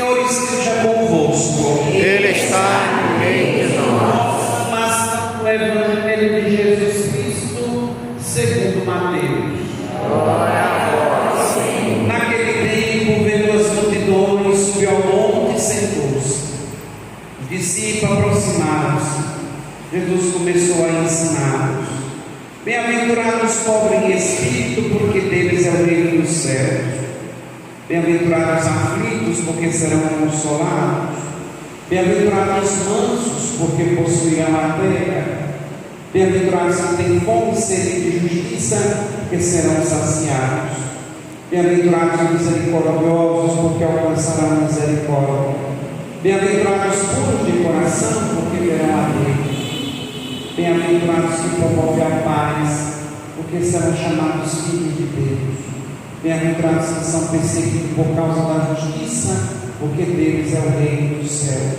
Senhor esteja convosco. Ele está no meio de nós. Proclamação do Evangelho de Jesus Cristo segundo Mateus. Glória a vós, Senhor. Naquele tempo, vendo as multidões, subiu ao monte e sentou-se. Os discípulos aproximaram-se. Jesus começou a ensiná-los. Bem-aventurados os pobres em espírito, porque deles é o reino dos céus. Bem-aventurados os aflitos, porque serão consolados. Bem-aventurados os mansos, porque possuirão a terra. Bem-aventurados que têm fome e sede de justiça, porque serão saciados. Bem-aventurados os misericordiosos, porque alcançarão a misericórdia. Bem-aventurados os puros de coração, porque verão a Deus. Bem-aventurados que promovem a paz, porque serão chamados filhos de Deus. Bem-aventurados que são perseguidos por causa da justiça, porque deles é o reino dos céus.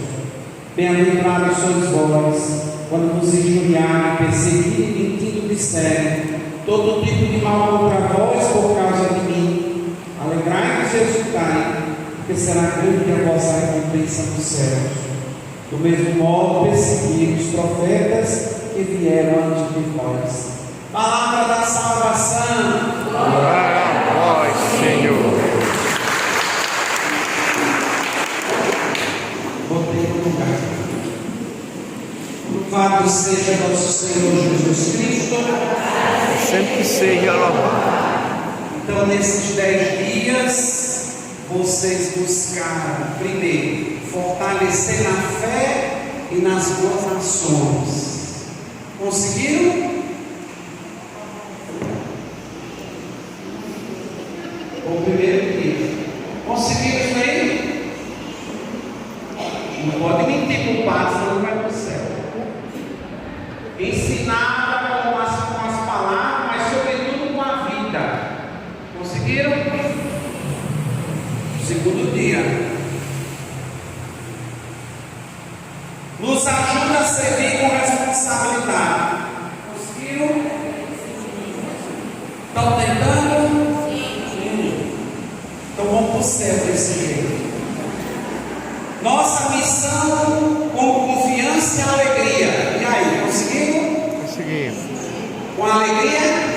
Bem-aventurados sois vós, quando vos injuriarem, perseguirem e mentindo disserem todo tipo de mal contra vós por causa de mim. Alegrai-vos e exultai, porque será grande a vossa recompensa nos céus. Do mesmo modo, perseguiram os profetas que vieram antes de vós. Palavra da salvação. Glória a vós, Senhor. Botei no lugar. Louvado seja nosso Senhor Jesus Cristo. Sempre seja louvado. Então, nesses 10 dias, vocês buscaram, primeiro, fortalecer na fé e nas boas ações. Conseguiram? O primeiro dia. Conseguiram isso aí? Não pode mentir com o padre, senão não vai para o céu. Ensinava com as palavras, mas sobretudo com a vida. Conseguiram? Segundo dia. Nos ajuda a servir com responsabilidade. Conseguiram? Estão tentando? Então vamos para o céu desse jeito. Nossa missão com confiança e alegria. E aí, conseguiram? Conseguimos. Com alegria?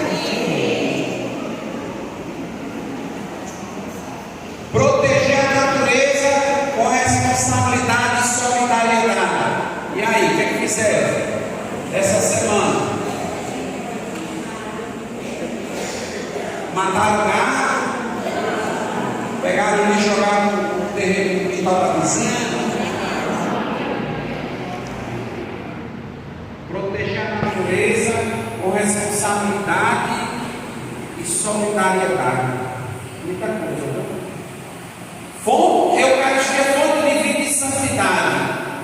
Proteger a natureza com responsabilidade e solidariedade. E aí, o que é que fizeram essa semana? Mataram gado, pegaram e jogaram no terreno do quintal da vizinha. Proteger a natureza com responsabilidade e solidariedade. Muita coisa, né? Eucaristia é fonte de vida e santidade.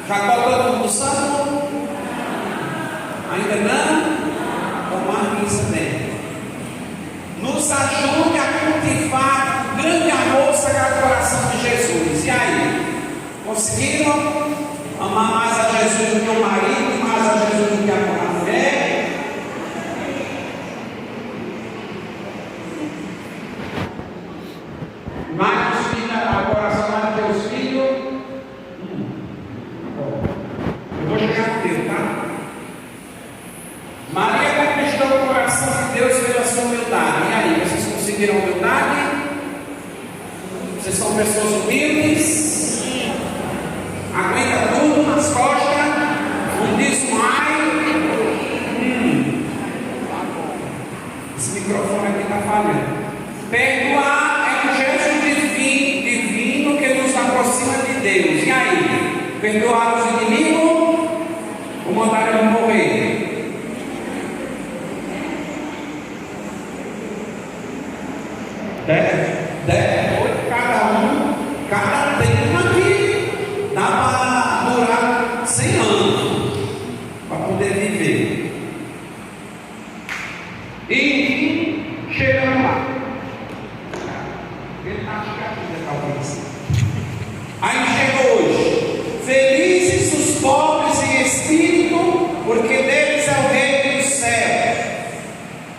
Já está todo mundo santo? Ainda não? Tomar isso bem. Nos ajude a cultivar o grande amor sagrado coração de Jesus. E aí? Conseguiram amar mais a Jesus do que o marido, mais a Jesus do que a mulher? Mais os filhos, a coração mais dos teus filhos? Eu vou chegar no teu, tá? Maria conquistou o coração de Deus pela sua humildade. E aí, vocês conseguiram humildade? Vocês são pessoas humildes? Aguenta tudo nas costas? Não diz um ai? Esse microfone aqui está falhando. Perdoar é um gesto divino que nos aproxima de Deus. E aí? Perdoar os inimigos ou mandar eles morrer? Cada tema que dá para durar 100 anos para poder viver. E chegamos lá. Ele está chegando, talvez. Aí chegou hoje. Felizes os pobres em espírito, porque deles é o reino dos céus.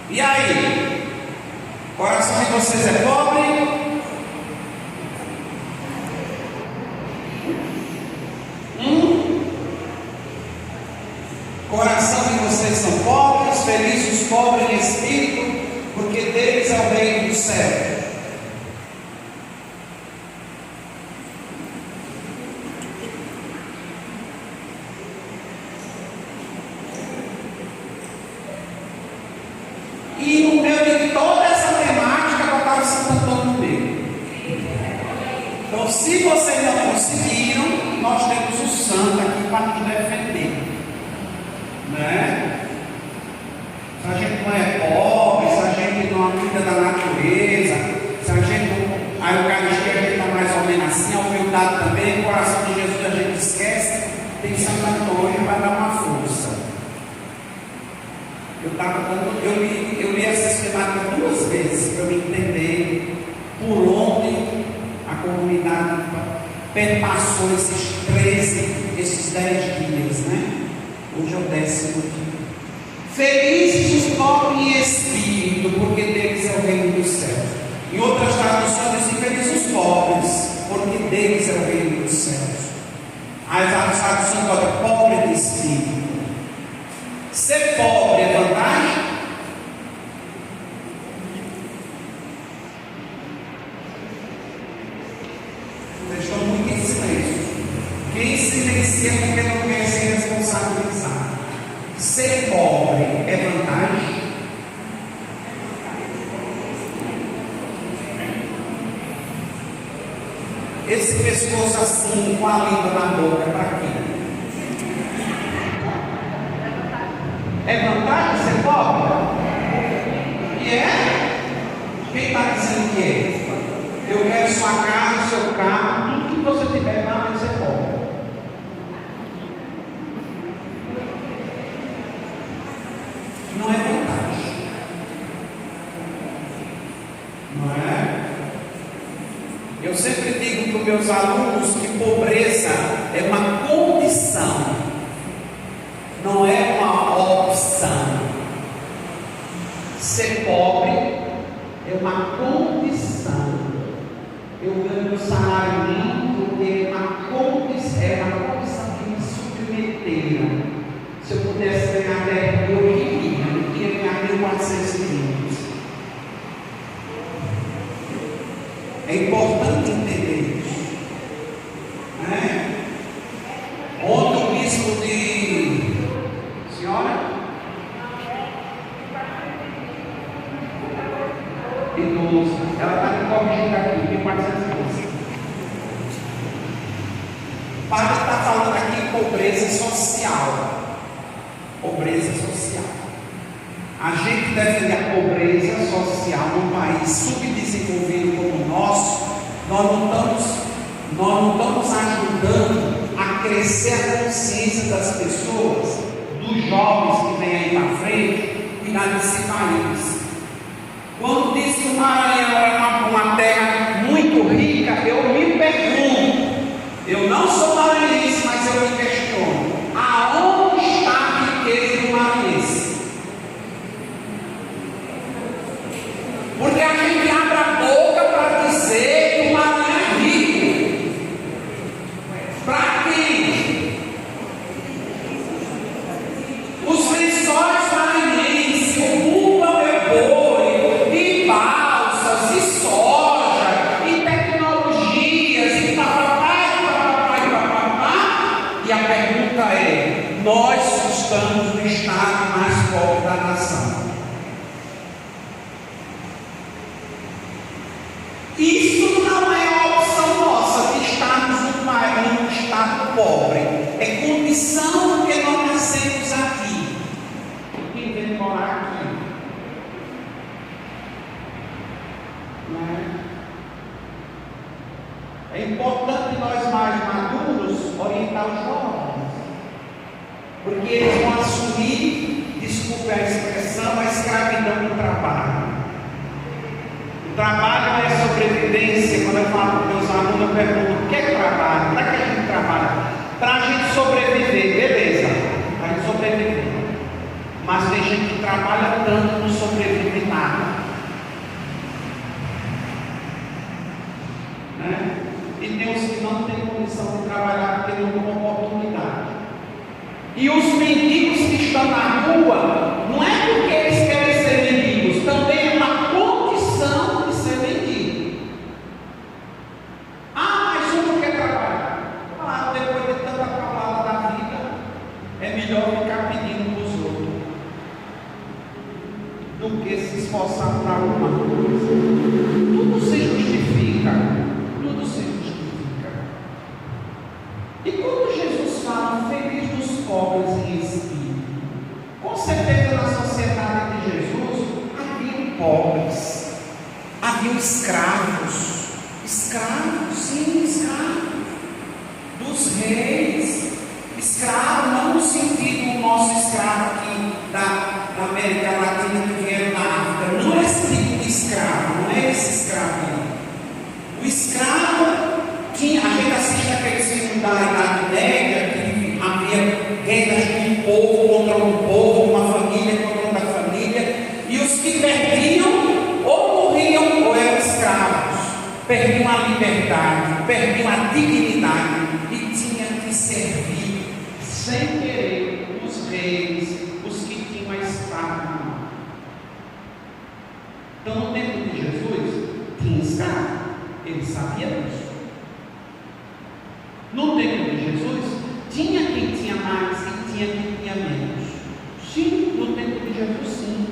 E aí? O coração de vocês é pobre? Coração de vocês são pobres, felizes os pobres em espírito, porque deles é o reino do céu. E no meio de toda essa temática, botaram Santo Antônio no meio. Então, se vocês não conseguiram, nós temos o santo aqui para nos defender. Né? Se a gente não é pobre, se a gente não cuida da natureza, se a gente não. A Eucaristia a gente está mais ou menos assim, a humildade também, o coração de Jesus a gente esquece, tem Santo Antônio para dar uma força. Eu li essa esquemática 2 vezes para eu entender por onde a comunidade perpassou esses 10 dias, né? Hoje é o 10º dia. Felizes os pobres em espírito, porque deles é o reino dos céus. Em outras traduções dizem felizes os pobres, porque deles é o reino dos céus. As traduções botam pobre de espírito. Ser pobre é vantagem? Vocês estão muito em silêncio. Quem silencia porque não quer se responsabilizar. Ser pobre é vantagem? Esse pescoço assim, com a língua na boca, para quê? É vantagem ser pobre? E é? Quem está dizendo que é? Eu quero sua casa, seu carro, tudo que você tiver para ser pobre. Não é vantagem. Não é? Eu sempre digo para os meus alunos que pobreza é uma condição, não é uma opção. Ser pobre é uma condição. Eu ganho salário mínimo porque é uma condição que me submeteram. Se eu pudesse ganhar 10 mil, eu queria ganhar 1.400 livros. É importante entender isso. Né? Ontem o bispo de senhora idoso, ela está me corrigindo aqui, tem 412. O padre está falando aqui em pobreza social. Pobreza social. A gente defende a pobreza social num país subdesenvolvido como o nosso. Nós não estamos ajudando a crescer a consciência das pessoas, dos jovens que vêm aí para frente, cuidar desse país. Quando diz que o Maranhão é uma terra muito rica, eu me pergunto, eu não sou maranhense, mas eu me questiono, aonde está a riqueza do maranhense? Porque a gente abre a boca para dizer que o Maranhão é rico. Para quem? Os lençóis maranhenses ocupam meu boi, e balsas, e soja, e tecnologias, e papapá. E a pergunta é: nós estamos no estado mais pobre da nação. Isso não é a opção nossa de estarmos num estado pobre. É condição porque nós nascemos aqui. Quem vem morar aqui? Não é? É importante nós mais maduros orientar os jovens, porque eles vão assumir, desculpe a expressão, a escravidão do trabalho. O trabalho é sobrevivência. Quando eu falo com meus alunos, eu pergunto: o que é trabalho? Para que a gente trabalha? Para a gente sobreviver, beleza, para a gente sobreviver. Mas tem gente que trabalha tanto, não sobrevive nada. Né? E tem os que não têm condição de trabalhar porque não tem oportunidade. E os mendigos que estão na rua, não é porque eles querem ser mendigos, também é uma condição de ser mendigo. Ah, mas um não quer trabalhar. Ah, depois de tanta palavra da vida, é melhor ficar pedindo para os outros do que se esforçar para alguma coisa. Tudo se justifica. Tudo se justifica. E quando Jesus fala, feliz dos pobres em espírito, com certeza na sociedade de Jesus havia pobres, havia escravos, sim, escravos, dos reis, escravo não no sentido do nosso escravo aqui da América Latina que vieram da África, não é esse tipo de escravo, não é esse escravo. O escravo tinha, a gente assiste aqueles filmes da Idade Média, que havia guerras de um povo contra um povo, uma família contra outra família, e os que perdiam ou morriam ou eram escravos, perdiam a liberdade, perdiam a dignidade e tinham que servir sem querer os reis, os que tinham a espada na mão. Então, no tempo de Jesus, tinha escravo, ele sabia disso. No tempo de Jesus, tinha quem tinha mais e tinha quem tinha menos. Sim, no tempo de Jesus, sim.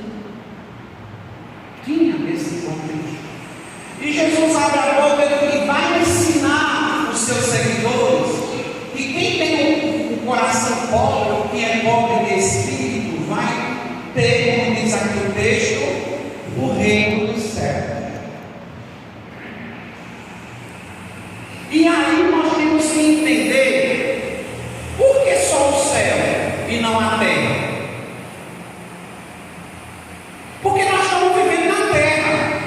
Tinha esse contexto. E Jesus abre a boca e vai ensinar os seus seguidores que quem tem um coração pobre, que é pobre de espírito, vai ter, como diz aqui o texto, o reino dos céus. E aí nós temos que entender por que só o céu e não a terra. Porque nós estamos vivendo na terra.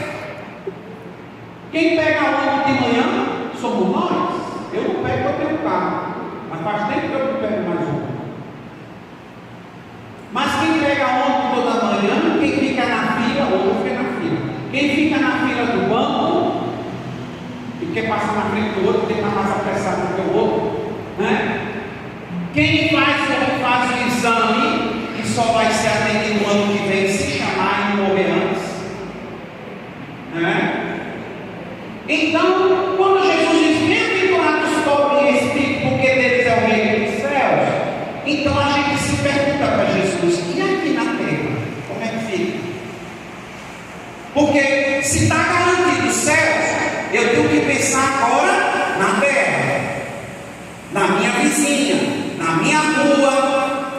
Quem pega ônibus de manhã somos nós. Eu não pego, eu tenho carro, mas faz tempo que eu não pego mais um. Mas quem pega ônibus toda manhã, quem fica na fila, ou fica na fila. Quem fica na fila do banco e quer passar na frente do outro, tem que estar mais apressado do que o outro, né? Quem faz o exame e só vai ser atendido no ano que vem, se chamar e morrer antes, né? Então, quando Jesus diz, bem-aventurados os pobres em espírito, porque deles é o reino dos céus, então a gente se pergunta para Jesus, e aqui na terra, como é que fica? Porque se está garantido os céus, eu tenho que pensar agora na terra, na minha vizinha, na minha rua.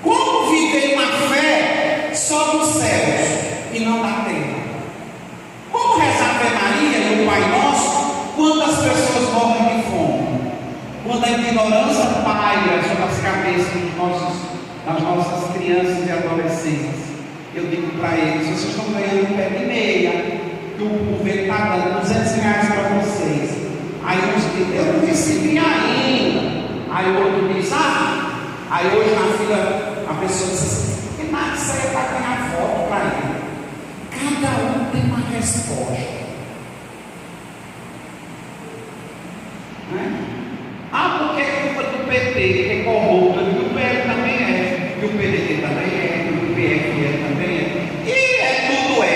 Como viver uma fé só dos céus e não da terra? Como rezar Ave Maria e o Pai Nosso quando as pessoas morrem de fome? Quando a ignorância paira sobre as cabeças das nossas crianças e adolescentes? Eu digo para eles, vocês estão ganhando um pé de meia, que o governo está dando R$200 para vocês. Aí uns dizem, eu não recebi ainda. Aí o outro diz, aí hoje na fila a pessoa diz assim, que nada, isso aí é para ganhar voto para ele. Cada um tem uma resposta. Né? Porque é culpa do PT, que é corrupto, e o PL também é, e o PDT também é, e o PFL também é, e tudo é.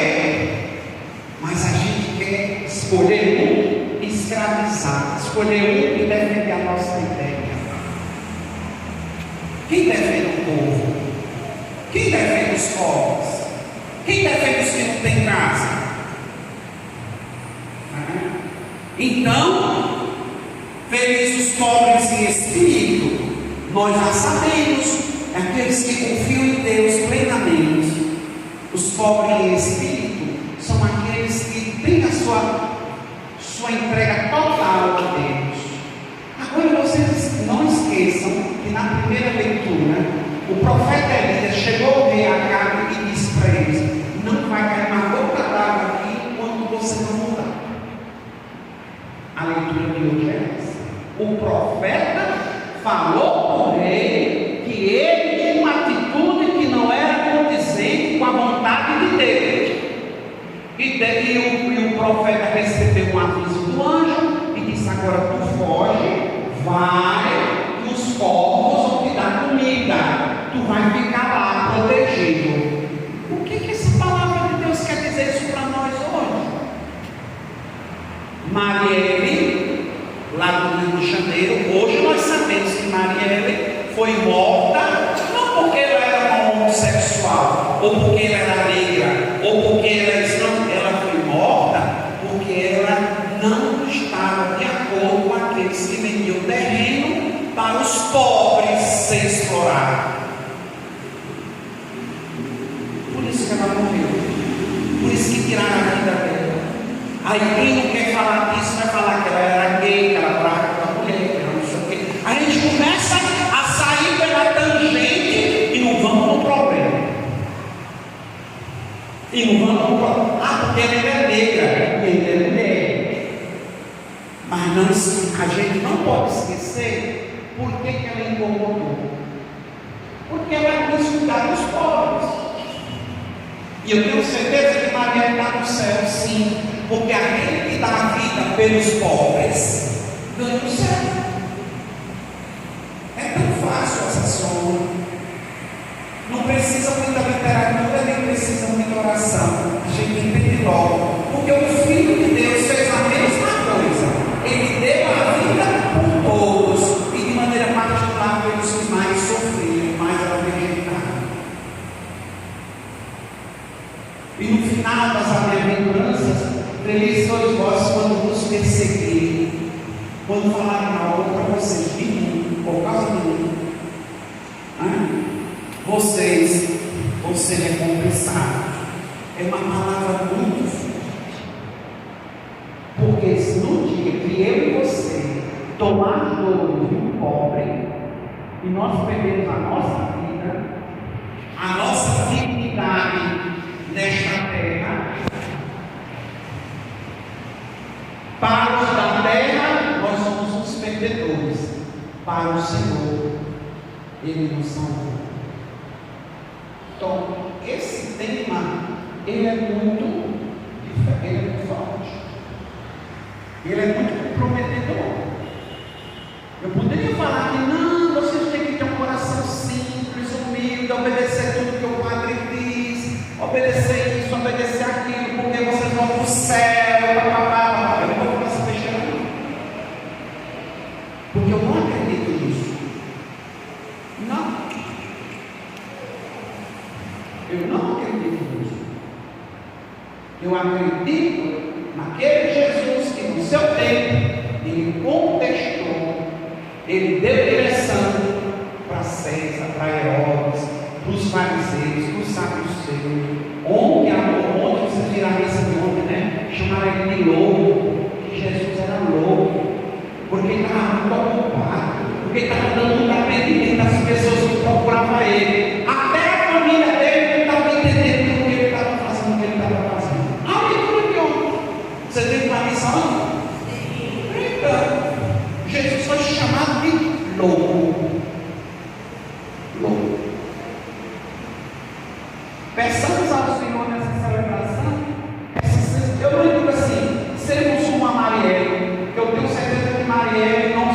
Mas a gente quer escolher um, escravizar, escolher um e defender a nossa ideia. Quem defende o povo? Quem defende os pobres? Quem defende os que não têm casa? Então, felizes os pobres em espírito, nós já sabemos, aqueles que confiam em Deus plenamente. Os pobres em espírito são aqueles que têm a sua entrega total a Deus. Agora vocês não esqueçam que na primeira leitura o profeta Elias chegou ao rei Acabe e disse para eles, não vai cair uma gota d'água aqui enquanto você não mudar. A leitura de hoje é essa. O profeta falou para o rei que ele tinha uma atitude que não era condizente com a vontade de Deus. E o profeta recebeu um aviso do anjo e disse, agora tu foge, vai, e os Marielle, lá do Rio de Janeiro, hoje nós sabemos que Marielle foi morta, não porque ela era uma homossexual, ou porque ela era negra, ou porque ela foi morta porque ela não estava de acordo com aqueles que vendiam terreno para os pobres ser explorados. Por isso que ela morreu, por isso que tiraram a vida dela. Aí quem não quer falar disso vai falar que ela era gay, que ela morava com a mulher, que ela não sei o quê. Aí a gente começa a sair pela tangente e não vamos no problema. E não vamos no problema. Ah, porque ela é negra e ele é mulher. Mas não, a gente não pode esquecer por que ela incomodou. Porque ela quis cuidar dos pobres. E eu tenho certeza que Maria está no céu, sim, porque aquele que dá a vida pelos pobres ganha o céu. É tão fácil essa sombra. Não precisa muita literatura, nem precisa muita oração. A gente entende logo. Porque o Filho de Deus fez a mesma coisa. Ele deu a vida por todos, e de maneira particular pelos que mais sofreram, mais aproveitaram. E no final das bem-aventuranças, felizes sois vós quando vos perseguirem, quando falarem mal contra vocês, de mim, por causa de mim. Vocês vão ser recompensados. É uma palavra muito forte. Porque se no dia que eu e você tomar dor de um pobre, e nós perdemos a nossa vida, a nossa dignidade nesta terra, para os da terra nós somos os perdedores, para o Senhor Ele nos salvou. Então esse tema ele é muito forte, ele é muito comprometedor. Eu poderia falar que não, vocês têm que ter um coração simples, humilde, obedecer tudo que o Padre diz, obedecer isso, obedecer aquilo, porque vocês vão para o céu, eu não vou começar a deixar não. Porque eu não acredito nisso. Não. Eu não acredito nisso. Eu acredito naquele Jesus que no seu tempo ele contestou, ele deu direção para César, para Herodes, para os fariseus, para os saduceus. Onde você tirar esse nome, né? Chamaram ele de louco, que Jesus era louco, porque ele estava muito ocupado, porque ele estava dando um arrependimento às pessoas que procuravam ele. Até a família dele não estava entendendo o que ele estava fazendo, o que ele estava fazendo. A leitura de ontem. Você tem uma visão? Então, Jesus foi chamado de louco. Louco. Peçamos ao Senhor nessa celebração, eu não digo assim, sermos uma Marielle, que eu tenho certeza que Marielle não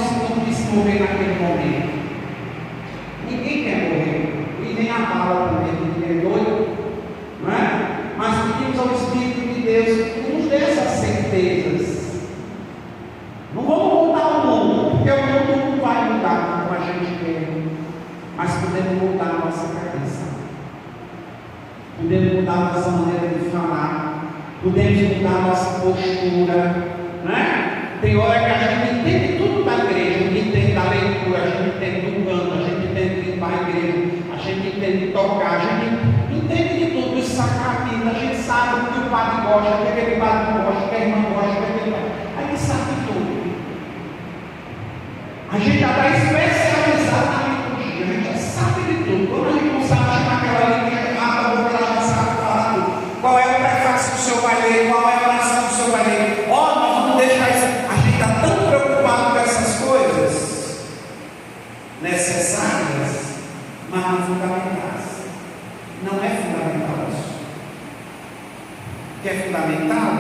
quis morrer naquele momento. Ninguém quer morrer, e nem a bala também, ninguém é doido, não é? Mas pedimos ao Espírito de Deus que nos dê essas certezas. Não vamos mudar o mundo, porque o mundo não vai mudar como a gente quer, mas podemos mudar a nossa cabeça. Podemos mudar a nossa maneira de falar, podemos mudar a nossa postura, né? Tem hora que a gente entende tudo da igreja, a gente entende da leitura, a gente entende do canto, a gente entende de limpar a igreja, a gente entende de tocar, a gente entende de tudo, dos sacramentos, a gente sabe o que o padre gosta, o que aquele padre gosta, o que a irmã gosta, o que aquele padre. A gente sabe tudo. A gente já está especializado na liturgia, a gente já sabe de tudo. Quando a gente não sabe chamar aquela liturgia, qual é o prefácio que o senhor vai ler? Qual é a oração que o senhor vai ler? Nós vamos deixar isso. A gente está tão preocupado com essas coisas necessárias, mas não fundamentais. Não é fundamental isso. O que é fundamental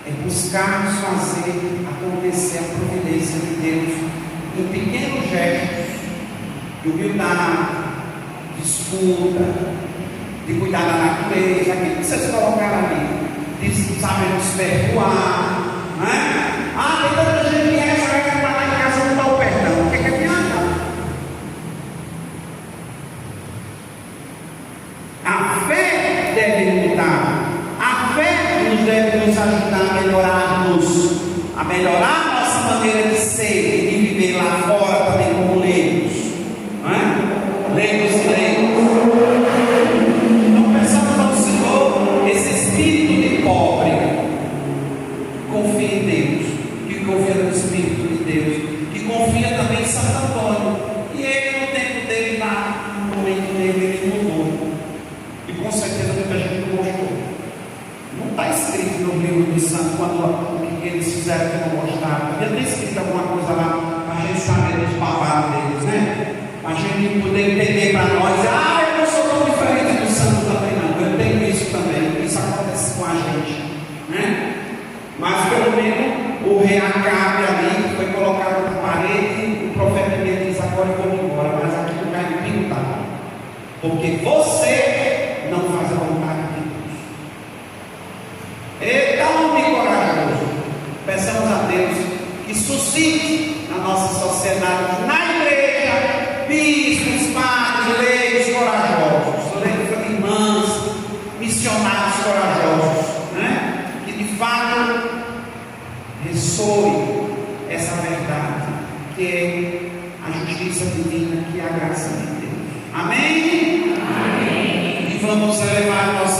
é buscarmos fazer acontecer a providência de Deus em pequenos gestos de humildade, de escuta, de cuidar da natureza, aquilo que vocês colocaram ali, de saber nos perdoar, né? ajudando-nos a melhorar a nossa maneira de ser e de viver lá fora também como leigos, não é? Leigos e leigos. Então peçamos ao Senhor esse espírito de pobre, que confia em Deus, que confia no Espírito de Deus, que confia também em Santo Antônio. E ele, no tempo dele, lá, no momento dele, ele mudou. E com certeza muita gente não gostou. Não está escrito no livro de Santo o que eles fizeram que não gostaram. Podia ter escrito alguma coisa lá para a gente saber dos babados deles, né? Para a gente poder entender para nós: eu não sou tão diferente do Santo também, não. Eu tenho isso também. Isso acontece com a gente, né? Mas pelo menos o rei Acabe ali foi colocado na parede. O profeta Elias diz: agora eu vou embora, mas aquilo cai pintado, porque você não faz a vontade de Deus. Eita, homem corajoso. Peçamos a Deus que suscite na nossa sociedade, na igreja, bispos, padres, leigos corajosos, irmãs, missionários corajosos, né? Que de fato ressoe essa verdade, que é a justiça divina, que é a graça de Deus. Amém? Amém. E vamos elevar a nossa